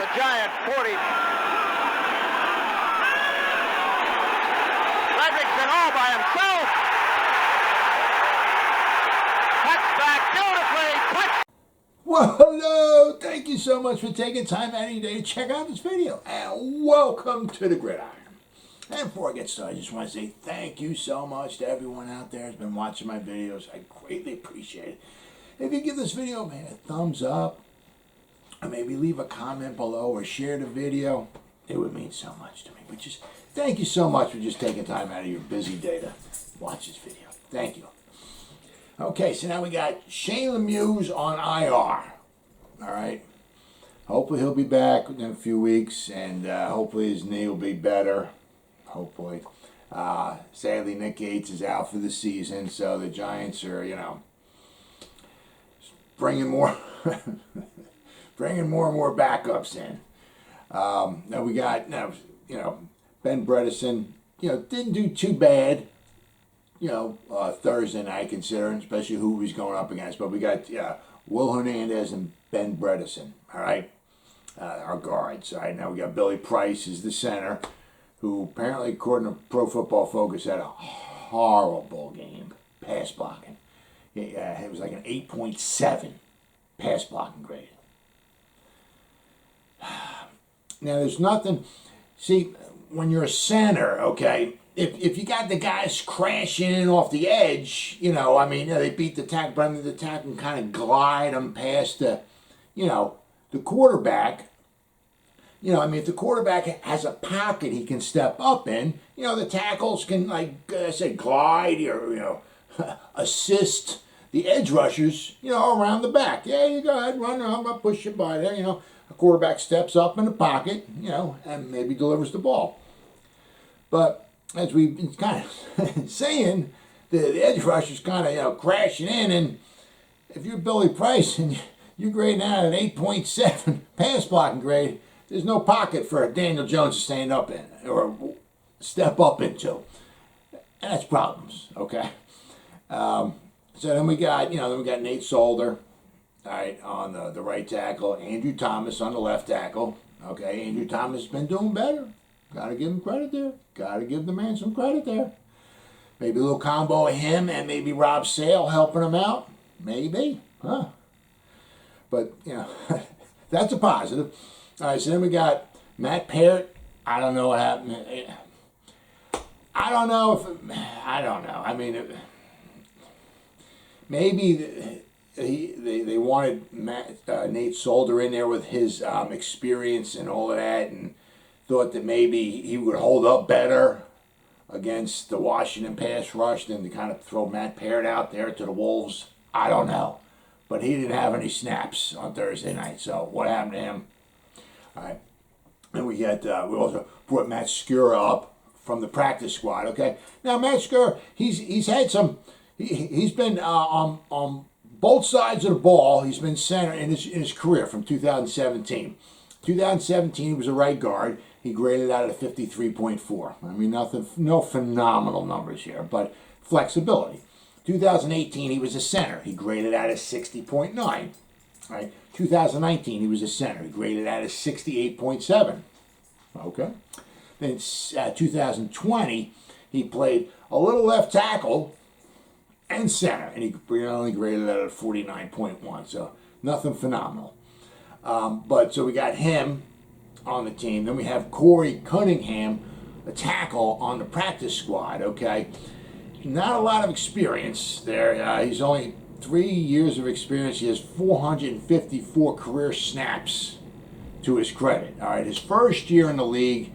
the Giant 40. Fredrickson all by himself. Cuts back beautifully. Well, hello. Thank you so much for taking time out of your day to check out this video. And welcome to the Gridiron. And before I get started, I just want to say thank you so much to everyone out there who's been watching my videos. I greatly appreciate it. If you give this video, man, a thumbs up, or maybe leave a comment below or share the video, it would mean so much to me. But just thank you so much for just taking time out of your busy day to watch this video. Thank you. Okay, so now we got Shane Lemieux on IR. All right. Hopefully he'll be back in a few weeks, and hopefully his knee will be better. Hopefully. Sadly, Nick Gates is out for the season, so the Giants are, bringing more and more backups in. Now we got, Ben Bredeson, didn't do too bad, Thursday night, considering, especially who he's going up against. But we got Will Hernandez and Ben Bredeson, all right, our guards. All right, now we got Billy Price as the center, who apparently, according to Pro Football Focus, had a horrible game, pass blocking. It was like an 8.7 pass blocking grade. Now, there's nothing, see, when you're a center, okay, if you got the guys crashing in off the edge, they beat the tackle, but the tackle can kind of glide them past the quarterback. If the quarterback has a pocket he can step up in, the tackles can, like I said, glide or, assist the edge rushers, around the back. Yeah, you go ahead, run, I'm going to push you by there, A quarterback steps up in the pocket, and maybe delivers the ball. But as we've been kind of saying, the edge rushers kind of, crashing in, and if you're Billy Price and you're grading out an 8.7 pass blocking grade, there's no pocket for Daniel Jones to stand up in or step up into. And that's problems, okay? So then we got, Nate Solder, all right, on the right tackle. Andrew Thomas on the left tackle. Okay, Andrew Thomas has been doing better. Got to give him credit there. Got to give the man some credit there. Maybe a little combo of him and maybe Rob Sale helping him out. Maybe, huh? But, that's a positive. All right, so then we got Matt Parrott. I don't know what happened. I don't know. I mean, maybe they wanted Nate Solder in there with his experience and all of that, and thought that maybe he would hold up better against the Washington pass rush than to kind of throw Matt Parrott out there to the Wolves. I don't know. But he didn't have any snaps on Thursday night, so what happened to him? All right, and we also brought Matt Skura up from the practice squad. Okay, now Matt Skura, he's had some, he's been on both sides of the ball. He's been center in his career from 2017. 2017 he was a right guard. He graded out at a 53.4. I mean, no phenomenal numbers here, but flexibility. 2018 he was a center. He graded out at 60.9. Right. 2019, he was a center. He graded out as 68.7. Okay. Then 2020, he played a little left tackle and center, and he only graded out at 49.1. So nothing phenomenal. But so we got him on the team. Then we have Corey Cunningham, a tackle on the practice squad. Okay. Not a lot of experience there. He's only 3 years of experience. He has 454 career snaps to his credit. All right, his first year in the league,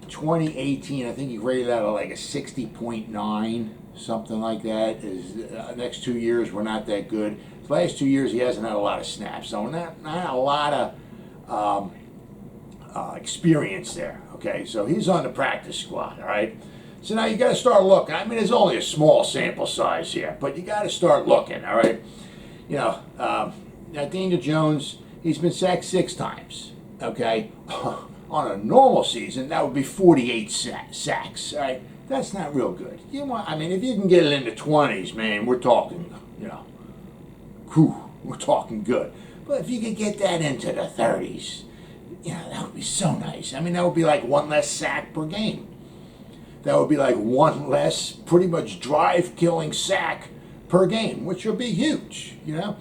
2018, I think he graded out at like a 60.9, something like that. His next 2 years were not that good. His last 2 years, he hasn't had a lot of snaps, so not a lot of experience there. Okay, so he's on the practice squad. All right. So now you got to start looking. I mean, it's only a small sample size here, but you got to start looking, all right? Now Daniel Jones, he's been sacked 6 times, okay? On a normal season, that would be 48 sacks, all right? That's not real good. If you can get it into 20s, man, we're talking, we're talking good. But if you could get that into the 30s, so nice. I mean, that would be like one less sack per game. That would be like one less pretty much drive-killing sack per game, which would be huge, you know?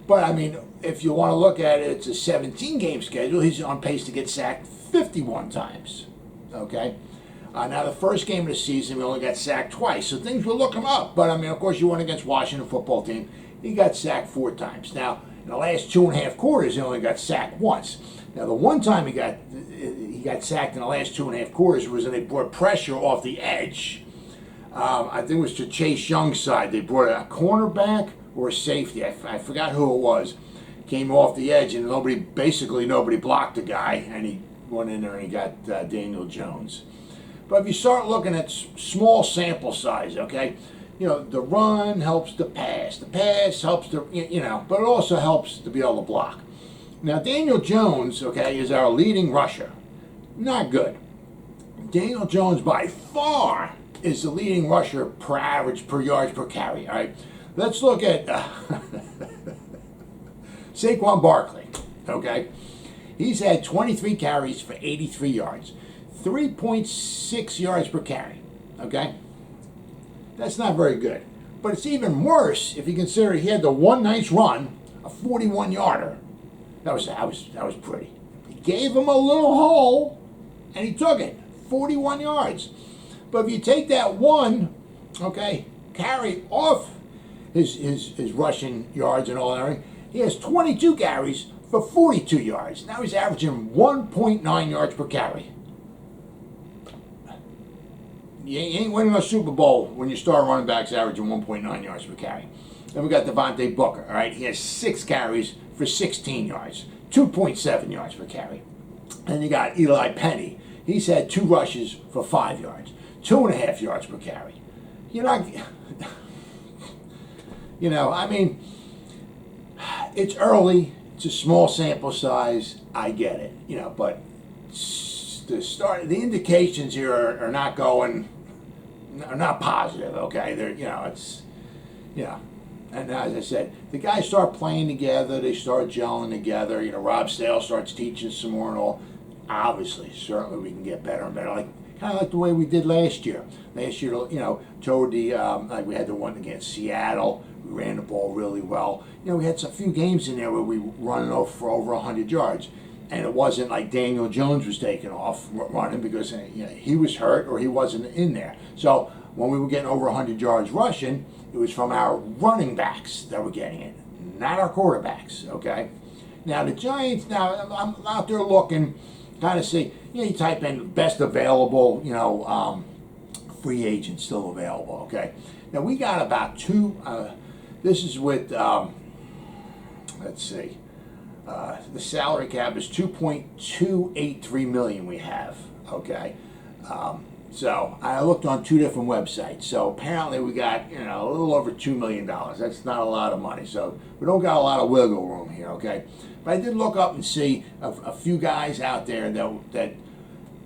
But, I mean, if you want to look at it, it's a 17-game schedule. He's on pace to get sacked 51 times, okay? Now, the first game of the season, we only got sacked twice, so things were looking up. But, I mean, of course, you won against Washington football team. He got sacked 4 times. Now, in the last 2.5 quarters, he only got sacked once. Now, the one time he got sacked in the last 2.5 quarters was when they brought pressure off the edge. I think it was to Chase Young's side. They brought a cornerback or a safety. I forgot who it was. Came off the edge, and nobody blocked the guy, and he went in there and he got Daniel Jones. But if you start looking at small sample size, okay, you know, the run helps the pass helps the, you know, but it also helps to be able to block. Now, Daniel Jones, okay, is our leading rusher. Not good. Daniel Jones, by far, is the leading rusher per average, per yards per carry, all right? Let's look at Saquon Barkley, okay? He's had 23 carries for 83 yards. 3.6 yards per carry, okay? That's not very good. But it's even worse if you consider he had the one nice run, a 41-yarder. That was pretty. He gave him a little hole, and he took it, 41 yards. But if you take that one, okay, carry off his rushing yards and all that, he has 22 carries for 42 yards. Now he's averaging 1.9 yards per carry. You ain't winning a Super Bowl when your star running back's averaging 1.9 yards per carry. Then we got Devonte Booker, all right? He has 6 carries for 16 yards, 2.7 yards per carry. And you got Eli Penei. He's had 2 rushes for 5 yards, 2.5 yards per carry. You know, I mean, it's early. It's a small sample size. I get it, you know, but the indications here are not positive, okay? They're, you know, it's, you know, and as I said, the guys start playing together, they start gelling together, you know, Rob Sale starts teaching some more and all. Obviously, certainly we can get better and better, kind of like the way we did last year. Last year, you know, toward the, like we had the one against Seattle, we ran the ball really well. You know, we had a few games in there where we run for over 100 yards. And it wasn't like Daniel Jones was taking off running because, you know, he was hurt or he wasn't in there. So when we were getting over 100 yards rushing, it was from our running backs that were getting it, not our quarterbacks, okay? Now the Giants, now I'm out there looking, kind of see, you know, you type in best available, you know, free agent still available, okay? Now we got about 2, this is with, let's see. The salary cap is $2.283 million we have, okay? So I looked on 2 different websites. So apparently we got, you know, a little over $2 million. That's not a lot of money. So we don't got a lot of wiggle room here, okay? But I did look up and see a few guys out there that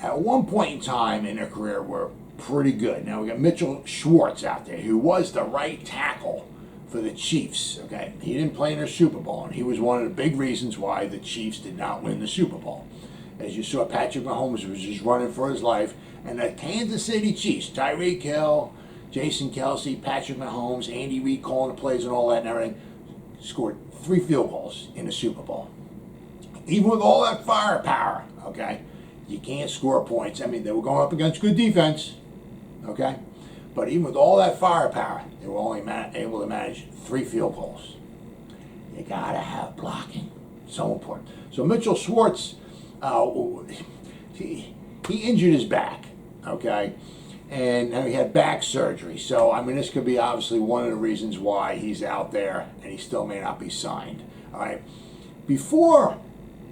at one point in time in their career were pretty good. Now we got Mitchell Schwartz out there, who was the right tackle for the Chiefs, okay? He didn't play in their Super Bowl, and he was one of the big reasons why the Chiefs did not win the Super Bowl. As you saw, Patrick Mahomes was just running for his life, and the Kansas City Chiefs, Tyreek Hill, Jason Kelsey, Patrick Mahomes, Andy Reid calling the plays and all that and everything, scored 3 field goals in the Super Bowl. Even with all that firepower, okay, you can't score points. I mean, they were going up against good defense, okay? But even with all that firepower, they were only able to manage 3 field goals. You gotta have blocking. So important. So Mitchell Schwartz, he injured his back, okay? And he had back surgery. So, I mean, this could be obviously one of the reasons why he's out there and he still may not be signed, all right? Before,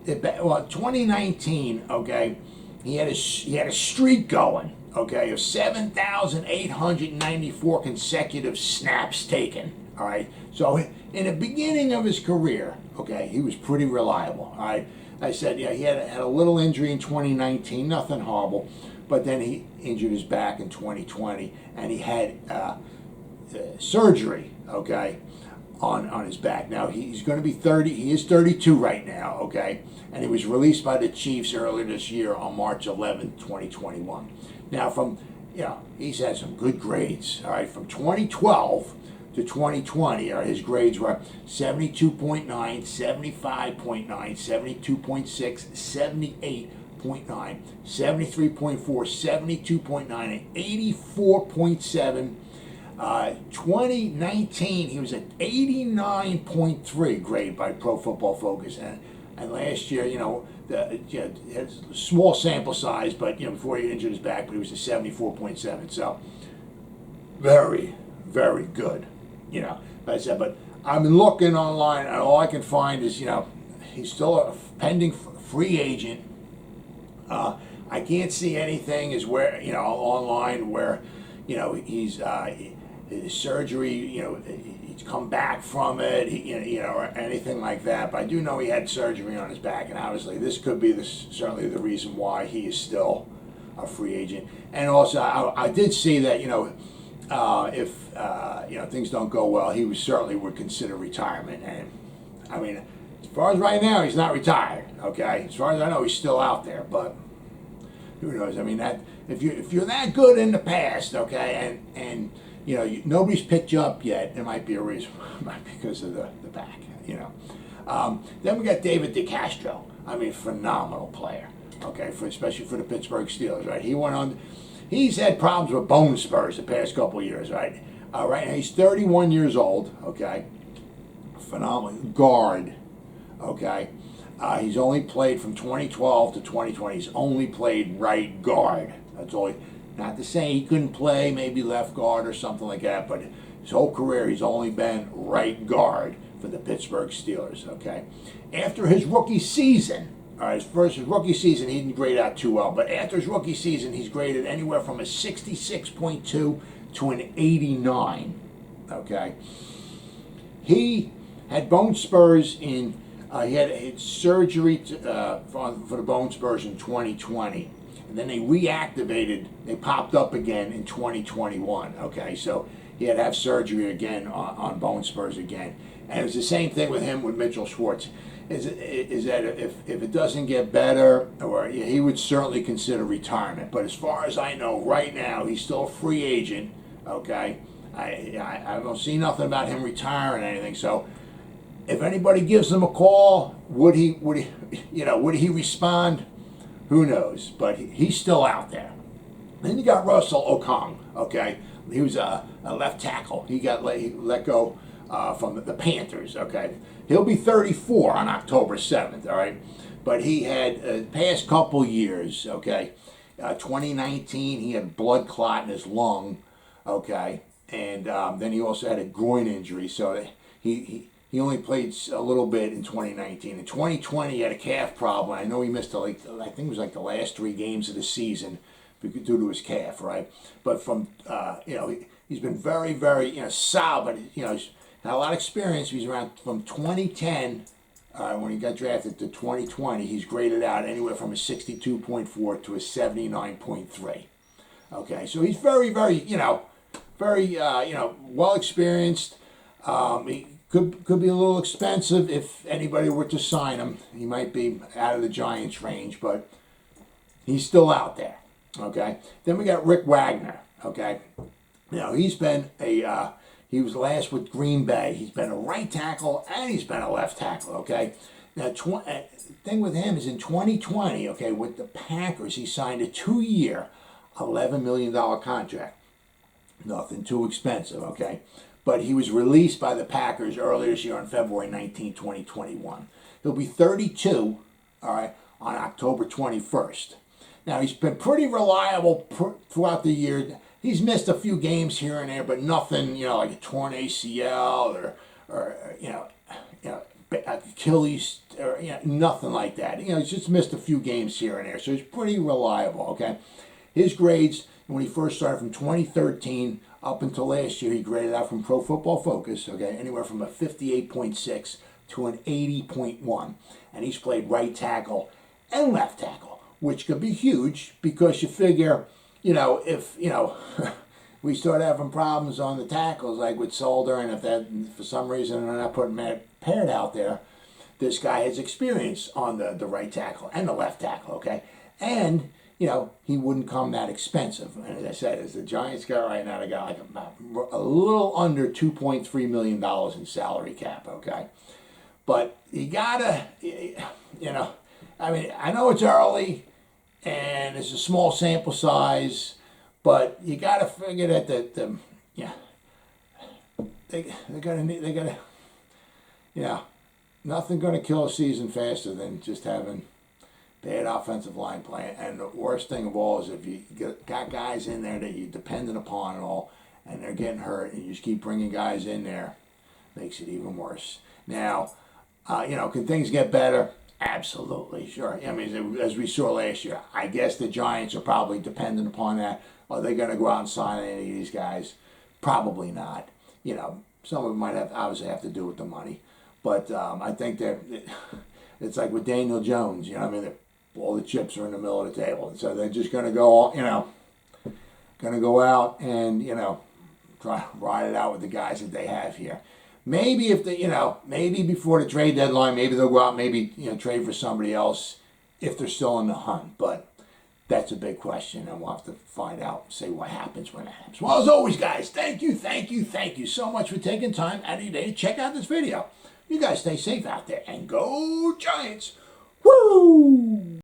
2019, okay, he had a streak going, okay, of 7,894 consecutive snaps taken, all right? So in the beginning of his career, okay, he was pretty reliable, all right? I said, yeah, he had a little injury in 2019, nothing horrible, but then he injured his back in 2020, and he had surgery, okay, on his back. Now, he's going to be 30, he is 32 right now, okay? and he was released by the Chiefs earlier this year on March 11, 2021. Now, he's had some good grades. All right, from 2012 to 2020, his grades were 72.9, 75.9, 72.6, 78.9, 73.4, 72.9, and 84.7. 2019, he was at 89.3 grade by Pro Football Focus, and last year, had a small sample size, but before he injured his back, but he was at 74.7. So very, very good. Like I said, but I've been looking online, and all I can find is he's still a pending free agent. I can't see anything online where he's his surgery, he's come back from it, or anything like that. But I do know he had surgery on his back, and obviously this could be certainly the reason why he is still a free agent. And also, I did see that if things don't go well, he certainly would consider retirement. And I mean, as far as right now, he's not retired. Okay, as far as I know, he's still out there, but who knows? I mean, that if you're that good in the past, okay, and nobody's picked you up yet, it might be a reason. It might be because of the back, Then we got David DeCastro. I mean, phenomenal player, okay, especially for the Pittsburgh Steelers, right? He's had problems with bone spurs the past couple of years, right? Right now, he's 31 years old, okay? Phenomenal guard, okay? He's only played from 2012 to 2020. He's only played right guard. That's all. Not to say he couldn't play maybe left guard or something like that, but his whole career he's only been right guard for the Pittsburgh Steelers, okay? After his rookie season, his rookie season, he didn't grade out too well, but after his rookie season, he's graded anywhere from a 66.2 to an 89, okay? He had bone spurs he had surgery for the bone spurs in 2020. And then they popped up again in 2021, okay? So he had to have surgery again on bone spurs again. And it was the same thing with him with Mitchell Schwartz. Is that if it doesn't get better, he would certainly consider retirement. But as far as I know, right now, he's still a free agent, okay? I don't see nothing about him retiring or anything. So if anybody gives him a call, would he respond? Who knows? But he's still out there. Then you got Russell Okung, okay? He was a left tackle. He got let go from the Panthers, okay? He'll be 34 on October 7th, all right? But he had past couple years, okay? 2019, he had blood clot in his lung, okay? And then he also had a groin injury, so he only played a little bit in 2019. In 2020, he had a calf problem. I know he missed I think it was like the last 3 games of the season due to his calf, right? But from he's been very, very solid. He's had a lot of experience. He's around from 2010 when he got drafted to 2020. He's graded out anywhere from a 62.4 to a 79.3. Okay, so he's very, very very well experienced. He could be a little expensive if anybody were to sign him. He might be out of the Giants' range, but he's still out there. Okay. Then we got Rick Wagner. Okay. He's been he was last with Green Bay. He's been a right tackle and he's been a left tackle. Okay. Now, thing with him is in 2020. Okay, with the Packers, he signed a 2-year, $11 million contract. Nothing too expensive. Okay. But he was released by the Packers earlier this year on February 19, 2021. He'll be 32, all right, on October 21st. Now, he's been pretty reliable throughout the year. He's missed a few games here and there, but nothing, like a torn ACL or Achilles, or nothing like that. He's just missed a few games here and there, so he's pretty reliable, okay? His grades, when he first started from 2013 up until last year, he graded out from Pro Football Focus, okay, anywhere from a 58.6 to an 80.1. And he's played right tackle and left tackle, which could be huge because you figure, if, we start having problems on the tackles, like with Solder, and if that, for some reason, they're not putting Matt Parrott out there, this guy has experience on the right tackle and the left tackle, okay? And, you know, he wouldn't come that expensive. And as I said, as the Giants got right now, they got like a little under $2.3 million in salary cap, okay? But you gotta, you know, I mean, I know it's early and it's a small sample size, but you gotta figure that they're gonna, you know, nothing gonna kill a season faster than just having bad offensive line play. And the worst thing of all is if you got guys in there that you're dependent upon and all, and they're getting hurt, and you just keep bringing guys in there, makes it even worse. Now, you know, can things get better? Absolutely, sure. I mean, as we saw last year, I guess the Giants are probably dependent upon that. Are they going to go out and sign any of these guys? Probably not. You know, some of them might obviously have to do with the money. But I think it's like with Daniel Jones, you know, I mean, all the chips are in the middle of the table. And so they're just going to go, you know, going to go out and, you know, try to ride it out with the guys that they have here. Maybe if they, you know, maybe before the trade deadline, maybe they'll go out, maybe, you know, trade for somebody else if they're still in the hunt. But that's a big question, and we'll have to find out, see what happens when it happens. Well, as always, guys, thank you so much for taking time out of your day to check out this video. You guys stay safe out there, and go Giants. Woo!